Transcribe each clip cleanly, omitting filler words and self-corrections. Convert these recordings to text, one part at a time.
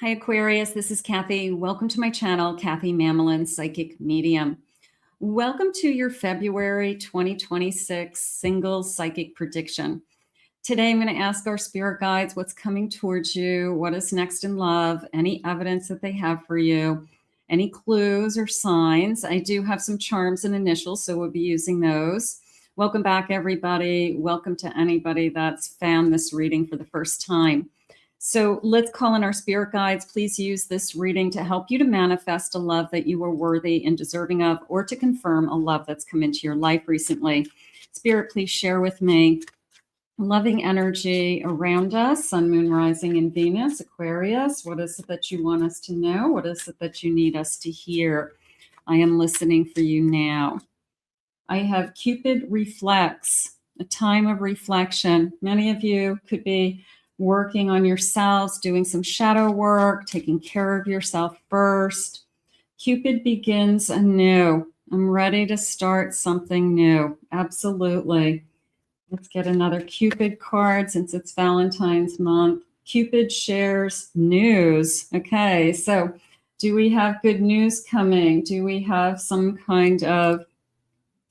Hi, Aquarius. This is Kathy. Welcome to my channel, Kathy Mamelin, Psychic Medium. Welcome to your February 2026 single psychic prediction. Today, I'm going to ask our spirit guides what's coming towards you, what is next in love, any evidence that they have for you, any clues or signs. I do have some charms and initials, so we'll be using those. Welcome back, everybody. Welcome to anybody that's found this reading for the first time. So let's call in our spirit guides. Please use this reading to help you to manifest a love that you are worthy and deserving of, or to confirm a love that's come into your life recently. Spirit, please share with me loving energy around us, Sun, Moon, Rising, and Venus, Aquarius. What is it that you want us to know? What is it that you need us to hear? I am listening for you now. I have Cupid reflects, a time of reflection. Many of you could be working on yourselves, doing some shadow work, taking care of yourself first. Cupid begins anew. I'm ready to start something new. Absolutely. Let's get another Cupid card since it's Valentine's month. Cupid shares news. Okay, so do we have good news coming? Do we have some kind of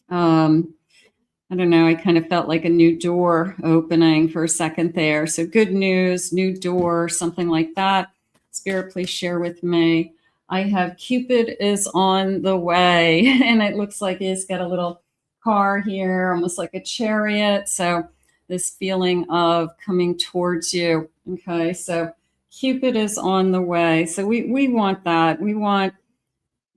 I don't know, I kind of felt like a new door opening for a second there. So good news, new door, something like that. Spirit, please share with me. I have Cupid is on the way, and it looks like he's got a little car here, almost like a chariot. So this feeling of coming towards you. Okay, so Cupid is on the way. So we want that. We want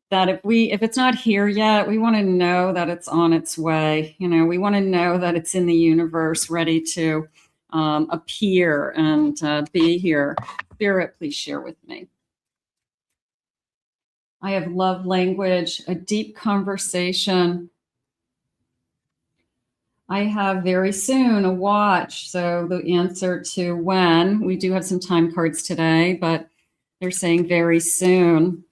that if it's not here yet, we want to know that it's on its way. You know, we want to know that it's in the universe, ready to appear and be here. Spirit, please share with me. I have love language, a deep conversation. I have very soon, a watch. So the answer to when, we do have some time cards today, but they're saying very soon.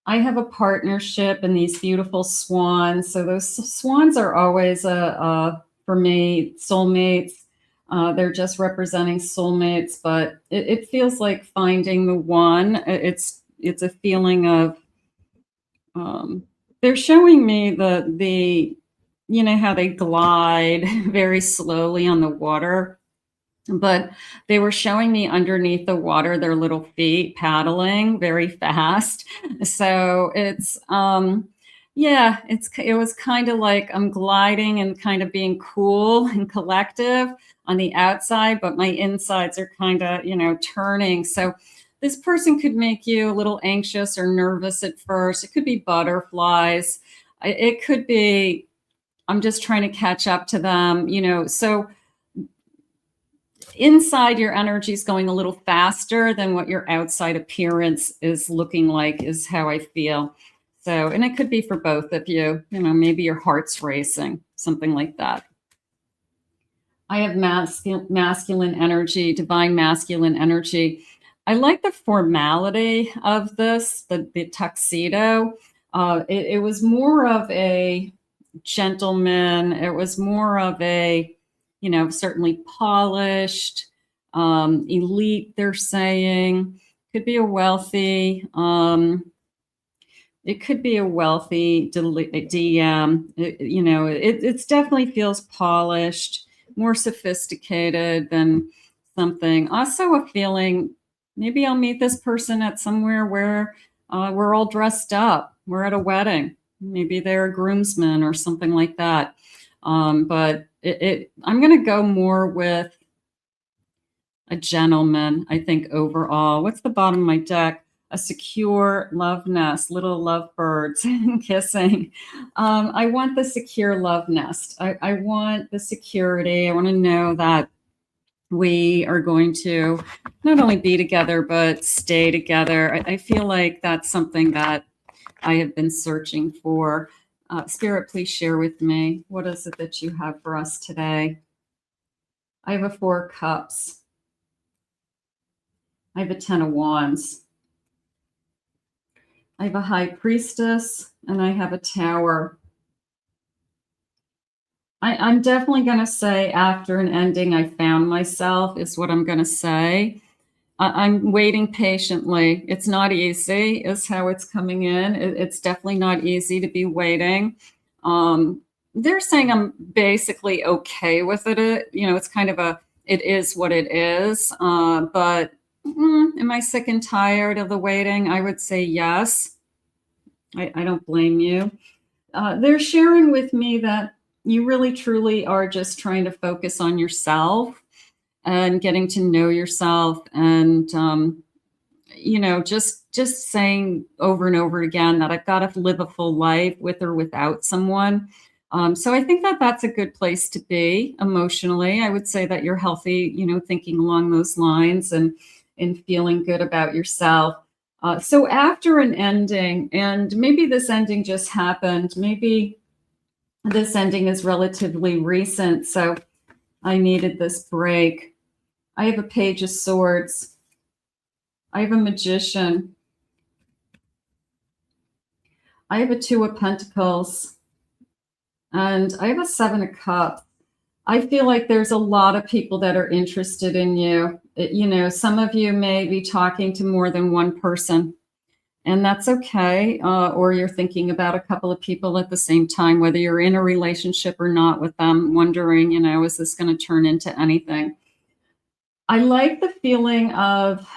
I have a partnership and these beautiful swans. So those swans are always, for me, soulmates. They're just representing soulmates, but it feels like finding the one. It's a feeling of, they're showing me the you know how they glide very slowly on the water. But they were showing me underneath the water their little feet paddling very fast. So it's yeah, it was kind of like I'm gliding and kind of being cool and collective on the outside, but my insides are kind of, you know, turning. So this person could make you a little anxious or nervous at first. It could be butterflies. It could be I'm just trying to catch up to them, you know. So inside your energy is going a little faster than what your outside appearance is looking like, is how I feel. So, and it could be for both of you, you know, maybe your heart's racing, something like that. I have masculine energy, divine masculine energy. I like the formality of this, the tuxedo. It was more of a gentleman. It was more of a, you know, certainly polished, elite, they're saying. Could be a wealthy, it could be a wealthy DM. You know, it definitely feels polished, more sophisticated than something. Also a feeling, maybe I'll meet this person at somewhere where we're all dressed up. We're at a wedding. Maybe they're a groomsman or something like that. But I'm going to go more with a gentleman, I think, overall. What's the bottom of my deck? A secure love nest, little lovebirds kissing. I want the secure love nest. I want the security. I want to know that we are going to not only be together, but stay together. I feel like that's something that I have been searching for. Spirit, please share with me. What is it that you have for us today? I have a 4 cups. I have a 10 of wands. I have a high priestess, and I have a tower. I'm definitely going to say after an ending, I found myself, is what I'm going to say. I'm waiting patiently. It's not easy, is how it's coming in. It's definitely not easy to be waiting. They're saying I'm basically okay with it. You know, it's kind of it is what it is. But am I sick and tired of the waiting? I would say yes. I don't blame you. They're sharing with me that you really truly are just trying to focus on yourself and getting to know yourself, and you know, just saying over and over again that I've got to live a full life with or without someone. So I think that that's a good place to be emotionally. I would say that you're healthy, you know, thinking along those lines and feeling good about yourself. So after an ending, and maybe this ending just happened, maybe this ending is relatively recent, so I needed this break. I have a Page of Swords. I have a Magician. I have a Two of Pentacles. And I have a Seven of Cups. I feel like there's a lot of people that are interested in you. You know, some of you may be talking to more than one person, and that's okay. Or you're thinking about a couple of people at the same time, whether you're in a relationship or not with them, wondering, you know, is this going to turn into anything? I like the feeling of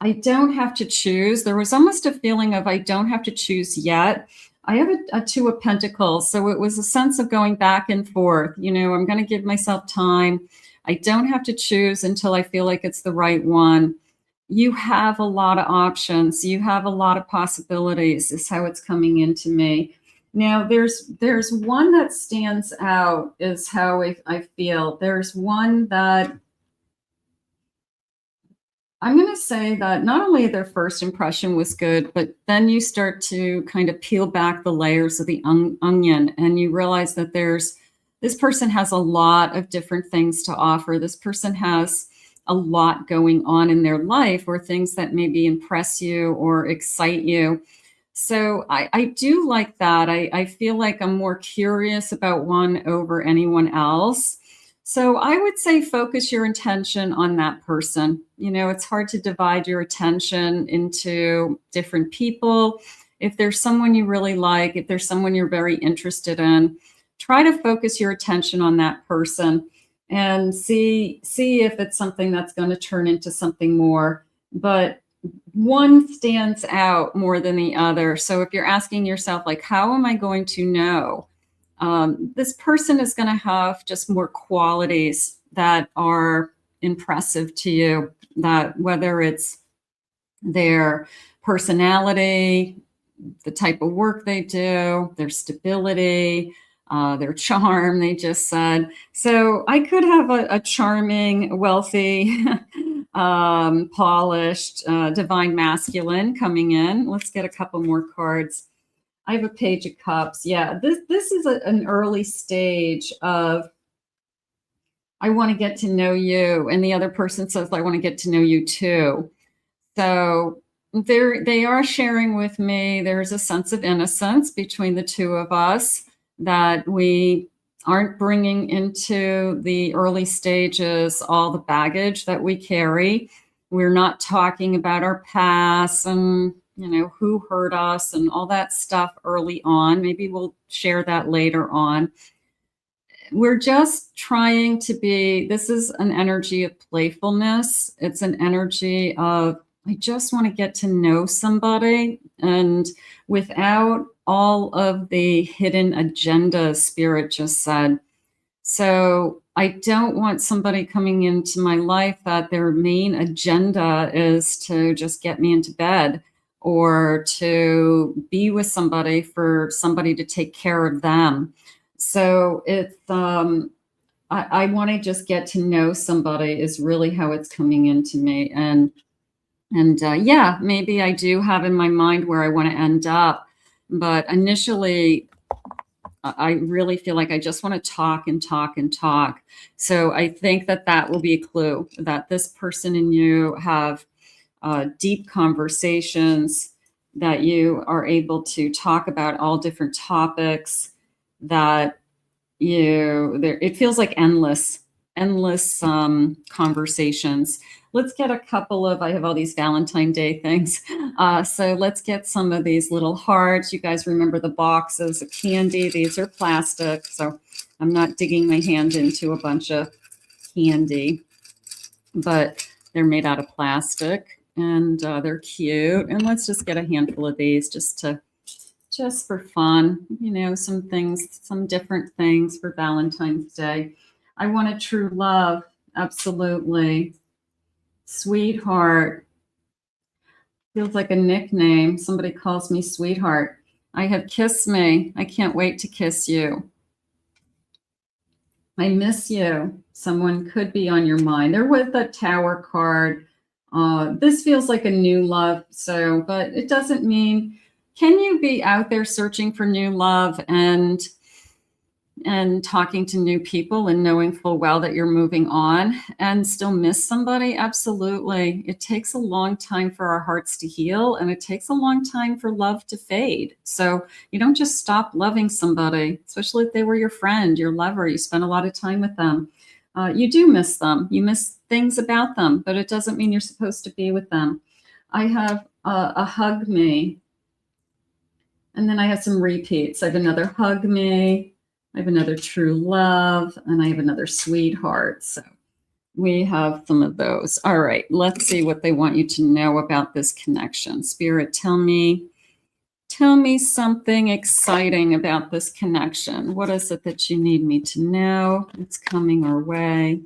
I don't have to choose. There was almost a feeling of I don't have to choose yet. I have a Two of Pentacles, so it was a sense of going back and forth. You know, I'm going to give myself time. I don't have to choose until I feel like it's the right one. You have a lot of options. You have a lot of possibilities, is how it's coming into me. Now, there's one that stands out, is how I feel. There's one that I'm going to say that not only their first impression was good, but then you start to kind of peel back the layers of the onion, and you realize that this person has a lot of different things to offer. This person has a lot going on in their life, or things that maybe impress you or excite you. So I do like that. I feel like I'm more curious about one over anyone else. So I would say focus your intention on that person. You know, it's hard to divide your attention into different people. If there's someone you really like, if there's someone you're very interested in, try to focus your attention on that person and see if it's something that's going to turn into something more. But one stands out more than the other. So if you're asking yourself, like, how am I going to know? This person is going to have just more qualities that are impressive to you, that whether it's their personality, the type of work they do, their stability, their charm, they just said. So I could have a charming, wealthy, polished, divine masculine coming in. Let's get a couple more cards. I have a Page of Cups. Yeah, this is an early stage of I want to get to know you, and the other person says I want to get to know you too. So they are sharing with me there's a sense of innocence between the two of us, that we aren't bringing into the early stages all the baggage that we carry. We're not talking about our past and, you know, who hurt us and all that stuff early on. Maybe we'll share that later on. We're just trying to be, this is an energy of playfulness. It's an energy of, I just want to get to know somebody, and without all of the hidden agendas, Spirit just said. So I don't want somebody coming into my life that their main agenda is to just get me into bed, or to be with somebody for somebody to take care of them. So it's, I want to just get to know somebody is really how it's coming into me. And yeah, maybe I do have in my mind where I want to end up. But initially, I really feel like I just want to talk and talk and talk. So I think that will be a clue that this person and you have deep conversations, that you are able to talk about all different topics, that it feels like endless conversations. let's get a couple of, I have all these Valentine Day things. So let's get some of these little hearts. You guys remember the boxes of candy. These are plastic, so I'm not digging my hand into a bunch of candy, but they're made out of plastic, and they're cute. And let's just get a handful of these just for fun, you know, some things, some different things for Valentine's Day. I want a true love. Absolutely. Sweetheart. Feels like a nickname. Somebody calls me sweetheart. I have kiss me. I can't wait to kiss you. I miss you. Someone could be on your mind. There was the Tower card. This feels like a new love. So, but it doesn't mean, can you be out there searching for new love and talking to new people and knowing full well that you're moving on and still miss somebody? Absolutely. It takes a long time for our hearts to heal, and it takes a long time for love to fade. So you don't just stop loving somebody, especially if they were your friend, your lover, you spent a lot of time with them. You do miss them. You miss things about them, but it doesn't mean you're supposed to be with them. I have a hug me. And then I have some repeats. I have another hug me. I have another true love, and I have another sweetheart. So we have some of those. All right, let's see what they want you to know about this connection. Spirit, tell me something exciting about this connection. What is it that you need me to know? It's coming our way.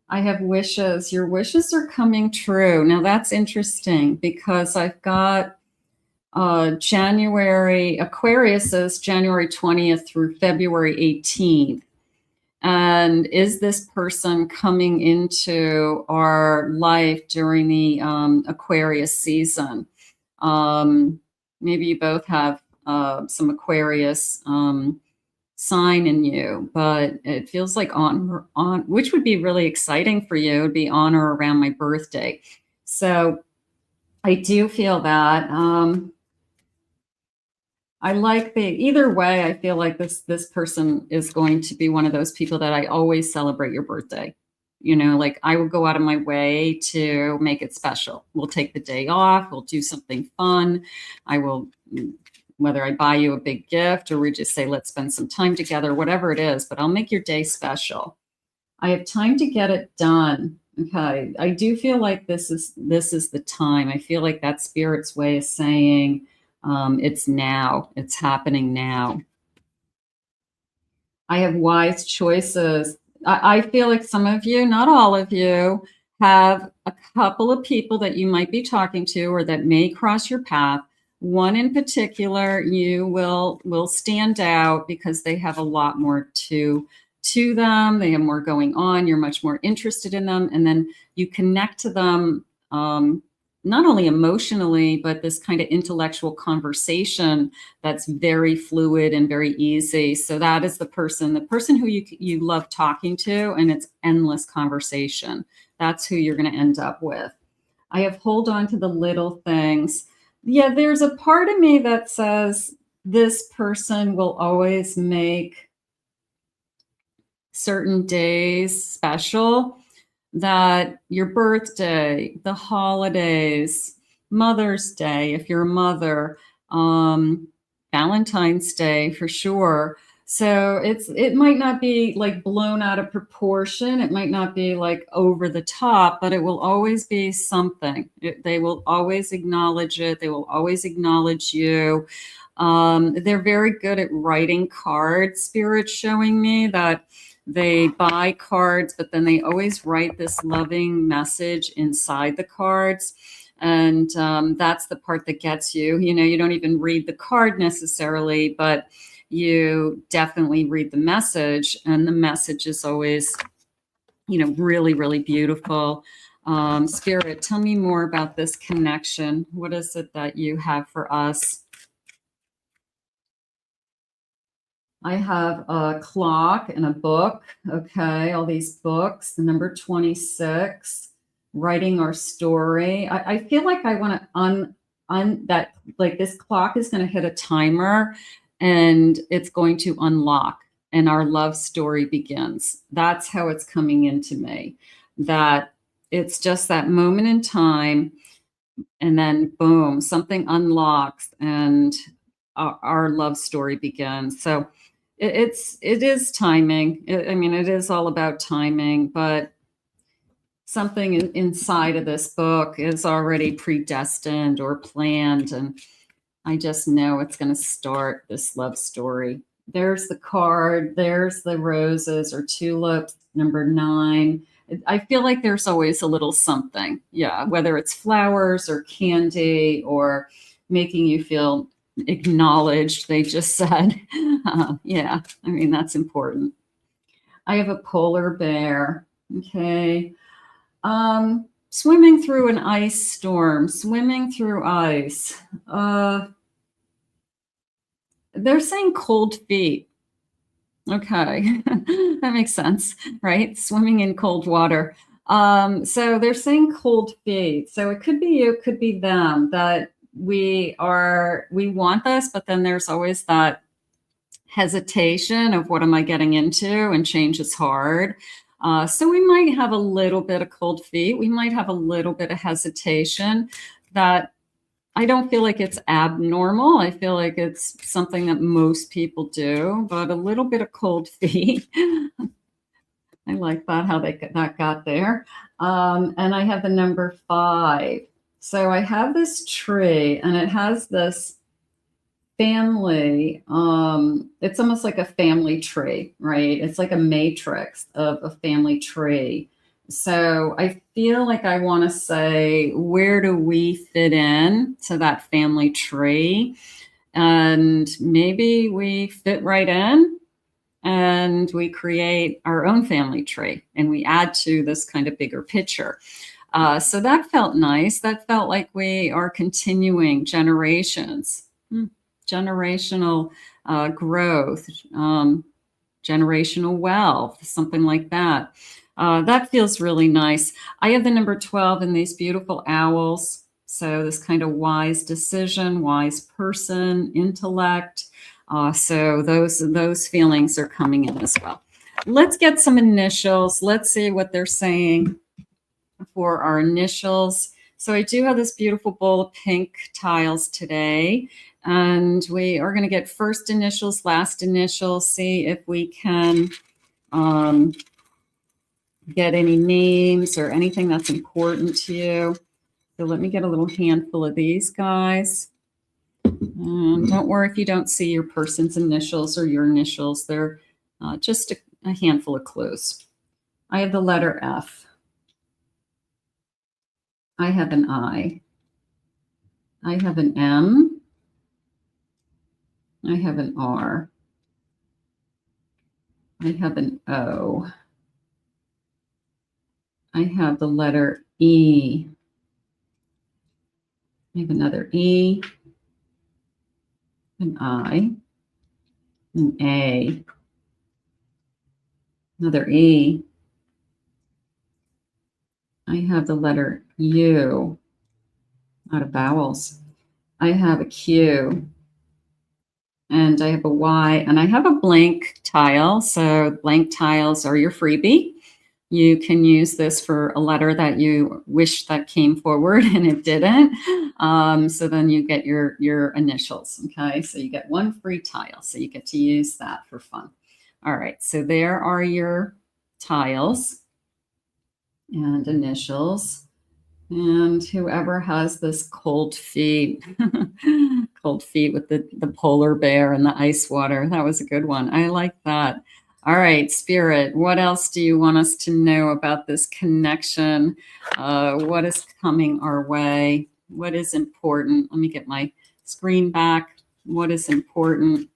I have wishes. Your wishes are coming true. Now that's interesting because I've got January, Aquarius is January 20th through February 18th. And is this person coming into our life during the Aquarius season? Maybe you both have some Aquarius sign in you, but it feels like on, which would be really exciting for you, would be on or around my birthday. So I do feel that. I like either way, I feel like this person is going to be one of those people that I always celebrate your birthday. You know, like I will go out of my way to make it special. We'll take the day off. We'll do something fun. I will, whether I buy you a big gift or we just say, let's spend some time together, whatever it is, but I'll make your day special. I have time to get it done. Okay. I do feel like this is the time. I feel like that Spirit's way of saying, it's now. It's happening now. I have wise choices. I feel like some of you, not all of you, have a couple of people that you might be talking to or that may cross your path. One in particular, you will stand out because they have a lot more to them. They have more going on. You're much more interested in them. And then you connect to them not only emotionally, but this kind of intellectual conversation that's very fluid and very easy. So that is the person who you love talking to, and it's endless conversation. That's who you're going to end up with. I have hold on to the little things. Yeah, there's a part of me that says this person will always make certain days special. That your birthday, the holidays, Mother's Day, if you're a mother, Valentine's Day for sure. So it might not be like blown out of proportion. It might not be like over the top, but it will always be something. They will always acknowledge it. They will always acknowledge you. They're very good at writing cards. Spirit's showing me that they buy cards, but then they always write this loving message inside the cards. And that's the part that gets you. You know, you don't even read the card necessarily, but you definitely read the message. And the message is always, you know, really, really beautiful. Spirit, tell me more about this connection. What is it that you have for us? I have a clock and a book. Okay, all these books. The number 26, writing our story. I feel like I want to that, like this clock is going to hit a timer and it's going to unlock and our love story begins. That's how it's coming into me. That it's just that moment in time, and then boom, something unlocks, and our love story begins. So it is timing. I mean, it is all about timing, but something inside of this book is already predestined or planned, and I just know it's going to start this love story. There's the card. There's the roses or tulips, number 9. I feel like there's always a little something. Yeah, whether it's flowers or candy or making you feel acknowledged, they just said. Yeah, I mean, that's important. I have a polar bear. Okay. Swimming through an ice storm, swimming through ice. They're saying cold feet. Okay, that makes sense, right? Swimming in cold water. So they're saying cold feet. So it could be you, it could be them, that we want this, but then there's always that hesitation of what am I getting into, and change is hard. So we might have a little bit of cold feet. We might have a little bit of hesitation. That I don't feel like it's abnormal. I feel like it's something that most people do, but a little bit of cold feet. I like that, how that got there. And I have the number 5. So I have this tree, and it has this family. It's almost like a family tree, right? It's like a matrix of a family tree. So I feel like I want to say, where do we fit in to that family tree? And maybe we fit right in, and we create our own family tree, and we add to this kind of bigger picture. So that felt nice. That felt like we are continuing generations, generational growth, generational wealth, something like that. That feels really nice. I have the number 12 in these beautiful owls. So this kind of wise decision, wise person, intellect. So those feelings are coming in as well. Let's get some initials. Let's see what they're saying for our initials. So I do have this beautiful bowl of pink tiles today, and we are going to get first initials, last initials, see if we can get any names or anything that's important to you. So let me get a little handful of these guys. Don't worry if you don't see your person's initials or your initials. They're just a handful of clues. I have the letter F. I have an I. I have an M. I have an R. I have an O. I have the letter E. I have another E, an I, an A, another E. I have the letter U, out of vowels. I have a Q, and I have a Y, and I have a blank tile. So blank tiles are your freebie. You can use this for a letter that you wish that came forward and it didn't. So then you get your initials. Okay, so you get one free tile. So you get to use that for fun. All right, so there are your tiles and initials. And whoever has this cold feet, cold feet with the polar bear and the ice water, that was a good one. I like that. All right, Spirit, what else do you want us to know about this connection? What is coming our way? What is important? Let me get my screen back. What is important?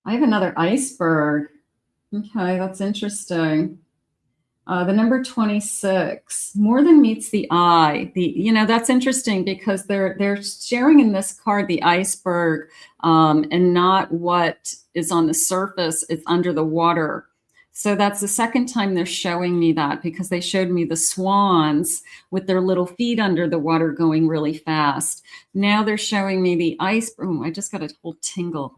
I have another iceberg. Okay, that's interesting. The number 26, more than meets the eye. That's interesting because they're sharing in this card the iceberg, and not what is on the surface. It's under the water. So that's the second time they're showing me that, because they showed me the swans with their little feet under the water going really fast. Now they're showing me the iceberg. Oh, I just got a whole tingle.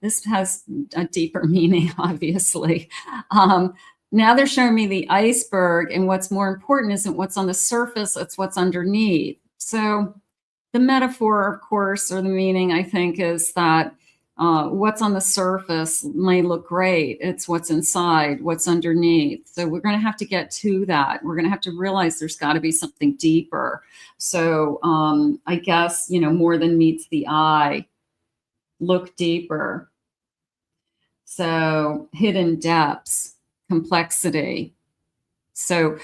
This has a deeper meaning, obviously. Now they're showing me the iceberg, and what's more important isn't what's on the surface, it's what's underneath. So the metaphor, of course, or the meaning, I think, is that what's on the surface may look great. It's what's inside, what's underneath. So we're going to have to get to that. We're going to have to realize there's got to be something deeper. So I guess, more than meets the eye, look deeper. So hidden depths, complexity. So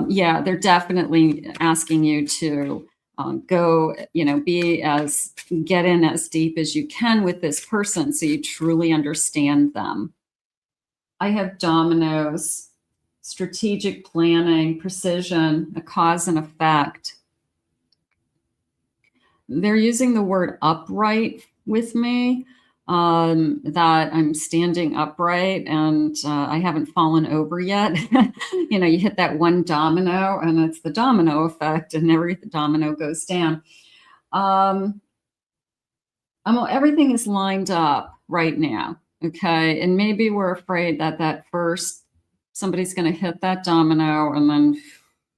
yeah, they're definitely asking you to go, get in as deep as you can with this person so you truly understand them. I have dominoes, strategic planning, precision, a cause and effect. They're using the word upright with me, that I'm standing upright and I haven't fallen over yet. You hit that one domino and it's the domino effect and every domino goes down. Everything is lined up right now. Okay. And maybe we're afraid that first somebody's going to hit that domino and then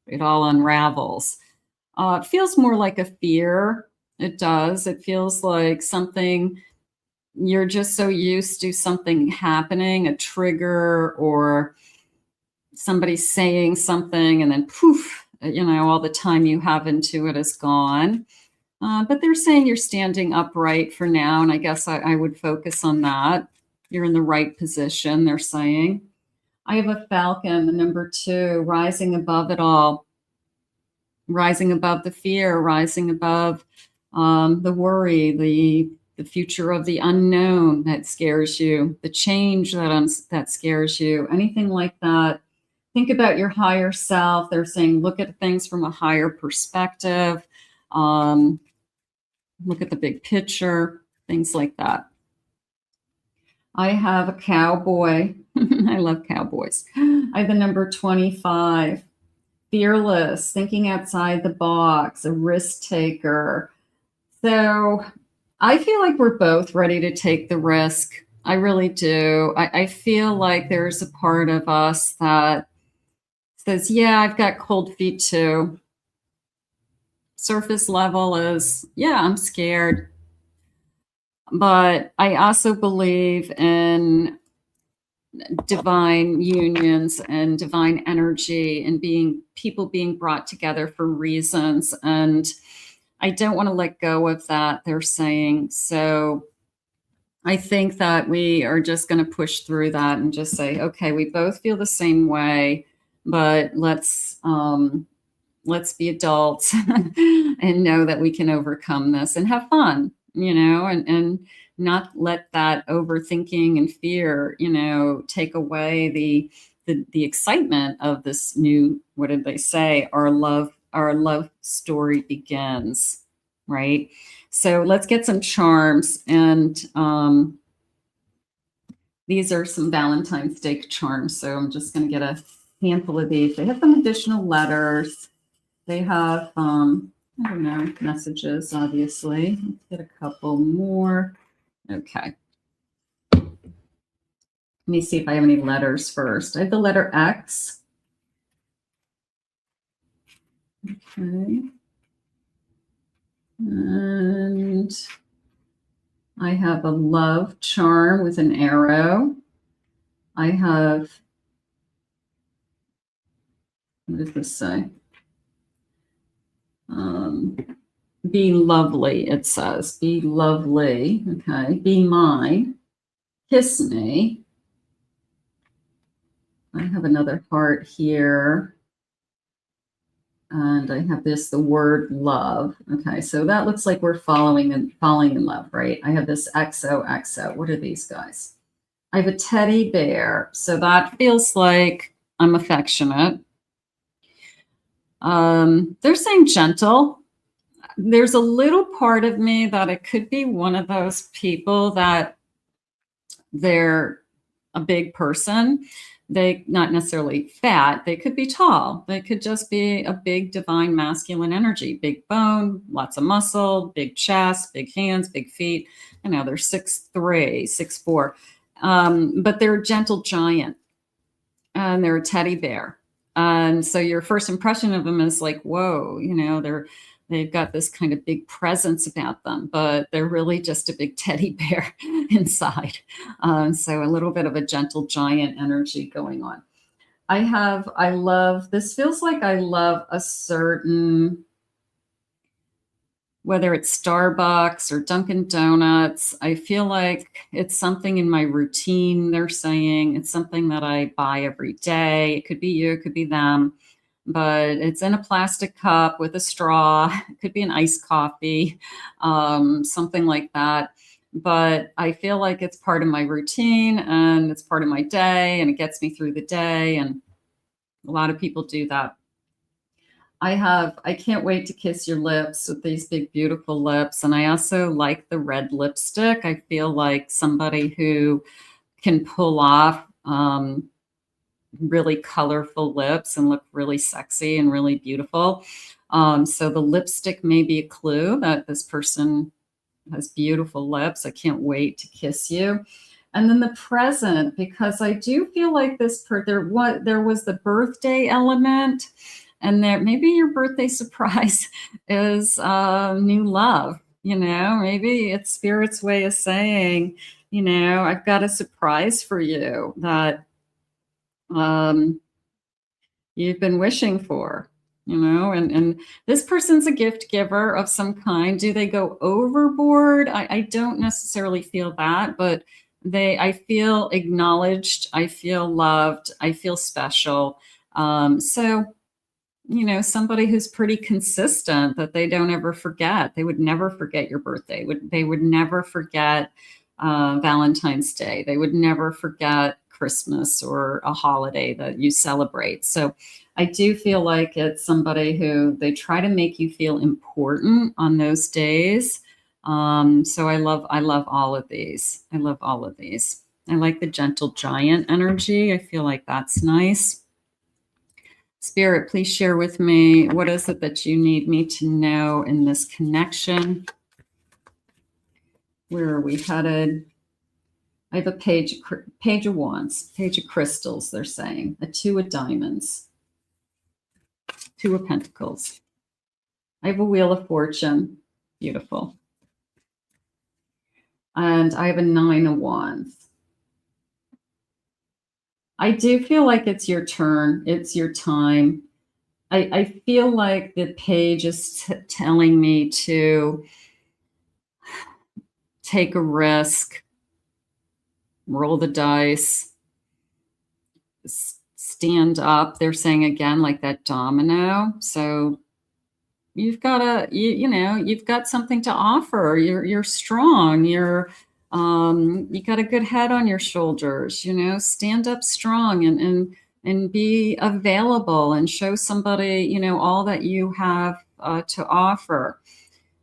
it all unravels. It feels more like a fear. It does. It feels like something you're just so used to something happening, a trigger or somebody saying something and then poof, all the time you have into it is gone. But they're saying you're standing upright for now. And I guess I would focus on that. You're in the right position, they're saying. I have a falcon, the number 2, rising above it all, rising above the fear, rising above the worry, the future of the unknown that scares you, the change that scares you, anything like that. Think about your higher self. They're saying, look at things from a higher perspective. Look at the big picture, things like that. I have a cowboy. I love cowboys. I have the number 25. Fearless, thinking outside the box, a risk taker. So I feel like we're both ready to take the risk. I really do. I feel like there's a part of us that says, yeah, I've got cold feet too. Surface level is, yeah, I'm scared. But I also believe in divine unions and divine energy and people being brought together for reasons. And I don't want to let go of that, they're saying. So I think that we are just going to push through that and just say, okay, we both feel the same way, but let's be adults and know that we can overcome this and have fun, and not let that overthinking and fear, take away the excitement of this new, what did they say? Our love story begins, right? So let's get some charms. And these are some Valentine's Day charms. So I'm just going to get a handful of these. They have some additional letters. They have, I don't know, messages, obviously. Let's get a couple more. Okay. Let me see if I have any letters first. I have the letter X. Okay. And I have a love charm with an arrow. I have, what does this say? Be lovely, it says. Be lovely. Okay. Be mine. Kiss me. I have another heart here. And I have the word love. Okay, so that looks like we're falling in love, right? I have this XOXO. What are these guys? I have a teddy bear. So that feels like I'm affectionate. They're saying gentle. There's a little part of me that it could be one of those people that they're a big person. They not necessarily fat. They could be tall. They could just be a big divine masculine energy, big bone, lots of muscle, big chest, big hands, big feet. They're 6'3", 6'4", but they're a gentle giant. and they're a teddy bear. And so your first impression of them is like, whoa, you know, they've got this kind of big presence about them, but they're really just a big teddy bear inside. So a little bit of a gentle giant energy going on. I love, this feels like I love a certain, whether it's Starbucks or Dunkin' Donuts, I feel like it's something in my routine. They're saying it's something that I buy every day. It could be you, it could be them, but it's in a plastic cup with a straw. It could be an iced coffee, something like that. But I feel like it's part of my routine and it's part of my day and it gets me through the day. And a lot of people do that. I can't wait to kiss your lips with these big, beautiful lips. And I also like the red lipstick. I feel like somebody who can pull off really colorful lips and look really sexy and really beautiful. So the lipstick may be a clue that this person has beautiful lips. I can't wait to kiss you. And then the present, because I do feel like there was the birthday element. And there, maybe your birthday surprise is new love. You know, maybe it's Spirit's way of saying, you know, I've got a surprise for you that you've been wishing for, you know, and this person's a gift giver of some kind. Do they go overboard? I don't necessarily feel that, but I feel acknowledged. I feel loved. I feel special. So, you know, somebody who's pretty consistent that they don't ever forget. They would never forget your birthday. They would never forget Valentine's Day. They would never forget Christmas or a holiday that you celebrate. So I do feel like it's somebody who they try to make you feel important on those days. So I love all of these. I love all of these. I like the gentle giant energy. I feel like that's nice. Spirit, please share with me, what is it that you need me to know in this connection? Where are we headed? I have a page of wands, page of crystals, they're saying, a 2 of diamonds, 2 of pentacles. I have a wheel of fortune, beautiful. And I have a 9 of wands. I do feel like it's your turn. It's your time. I feel like the page is telling me to take a risk, roll the dice, stand up. They're saying again, like that domino. So you've got you've got something to offer. You're strong. You got a good head on your shoulders, you know, stand up strong and be available and show somebody, you know, all that you have to offer.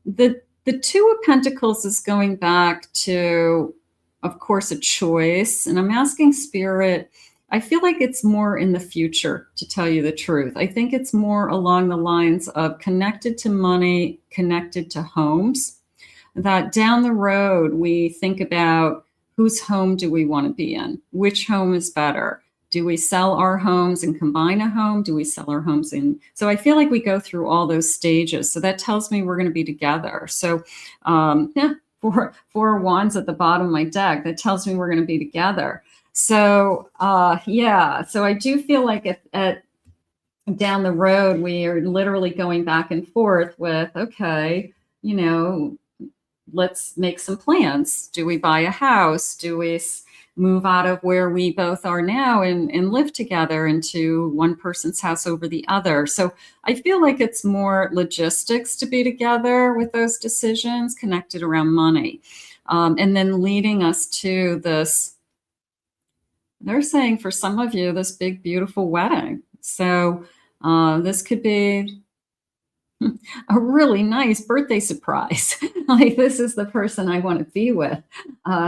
The 2 of Pentacles is going back to, of course, a choice. And I'm asking Spirit, I feel like it's more in the future, to tell you the truth. I think it's more along the lines of connected to money, connected to homes. That down the road, we think about whose home do we want to be in? Which home is better? Do we sell our homes and combine a home? Do we sell our homes in? So I feel like we go through all those stages. So that tells me we're going to be together. So yeah, 4 wands at the bottom of my deck. That tells me we're going to be together. So yeah, so I do feel like at down the road, we are literally going back and forth with, okay, you know, let's make some plans. Do we buy a house? Do we move out of where we both are now and live together into one person's house over the other? So I feel like it's more logistics to be together with those decisions connected around money. And then leading us to this, they're saying for some of you, this big, beautiful wedding. So this could be a really nice birthday surprise. Like, this is the person I want to be with.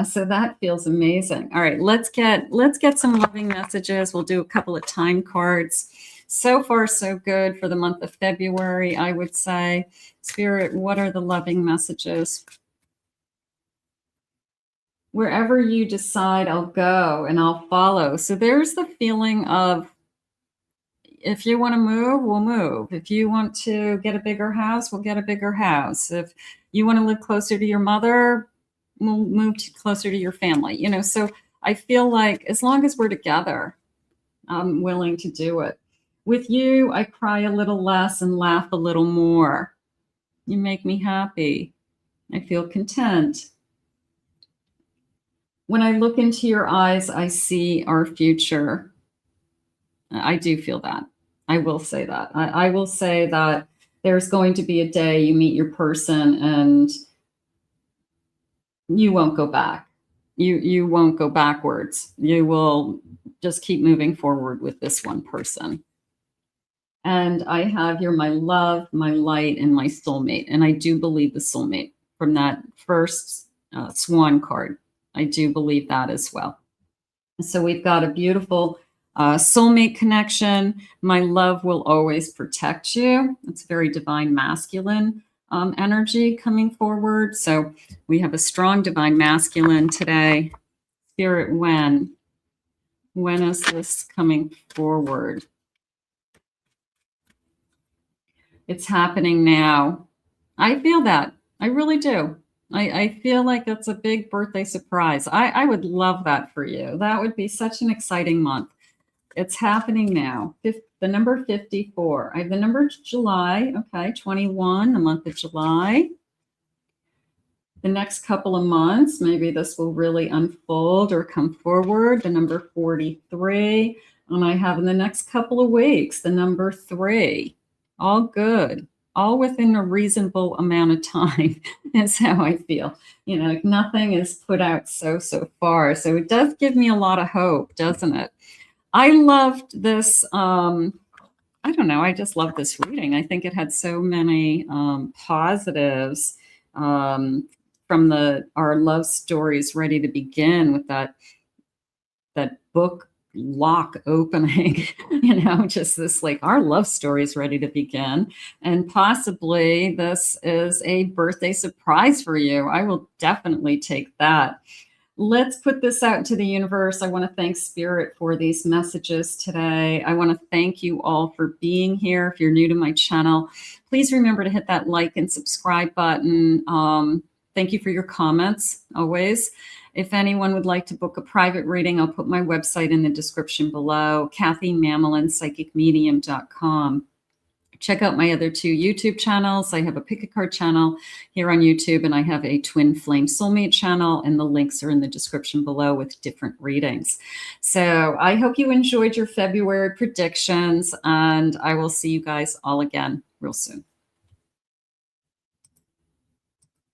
So that feels amazing. All right, let's get some loving messages. We'll do a couple of time cards. So far, so good for the month of February, I would say. Spirit, what are the loving messages? wherever you decide, I'll go and I'll follow. So there's the feeling of, if you want to move, we'll move. If you want to get a bigger house, we'll get a bigger house. If you want to live closer to your mother, we'll move closer to your family. You know, so I feel like as long as we're together, I'm willing to do it. With you, I cry a little less and laugh a little more. You make me happy. I feel content. When I look into your eyes, I see our future. I do feel that. I will say that. I will say that there's going to be a day you meet your person and you won't go back. You won't go backwards. You will just keep moving forward with this one person. And I have here my love, my light, and my soulmate. And I do believe the soulmate from that first swan card. I do believe that as well. So we've got a beautiful soulmate connection. My love will always protect you. It's very divine masculine energy coming forward. So we have a strong divine masculine today. Spirit, when is this coming forward? It's happening now. I feel that. I really do. I feel like it's a big birthday surprise. I would love that for you. That would be such an exciting month. It's happening now. The number 54. I have the number July. Okay, 21, the month of July. The next couple of months, maybe this will really unfold or come forward. The number 43. And I have in the next couple of weeks, the number 3. All good. All within a reasonable amount of time is how I feel. You know, nothing is put out so far. So it does give me a lot of hope, doesn't it? I loved this. I don't know. I just love this reading. I think it had so many positives from our love stories ready to begin with that book lock opening, you know, just this like our love story is ready to begin. And possibly this is a birthday surprise for you. I will definitely take that. Let's put this out into the universe. I want to thank Spirit for these messages today. I want to thank you all for being here. If you're new to my channel, please remember to hit that like and subscribe button. Thank you for your comments always. If anyone would like to book a private reading, I'll put my website in the description below, kathymamolinsPsychicmedium.com. Check out my other 2 YouTube channels. I have a pick a card channel here on YouTube, and I have a twin flame soulmate channel, and the links are in the description below with different readings. So I hope you enjoyed your February predictions, and I will see you guys all again real soon.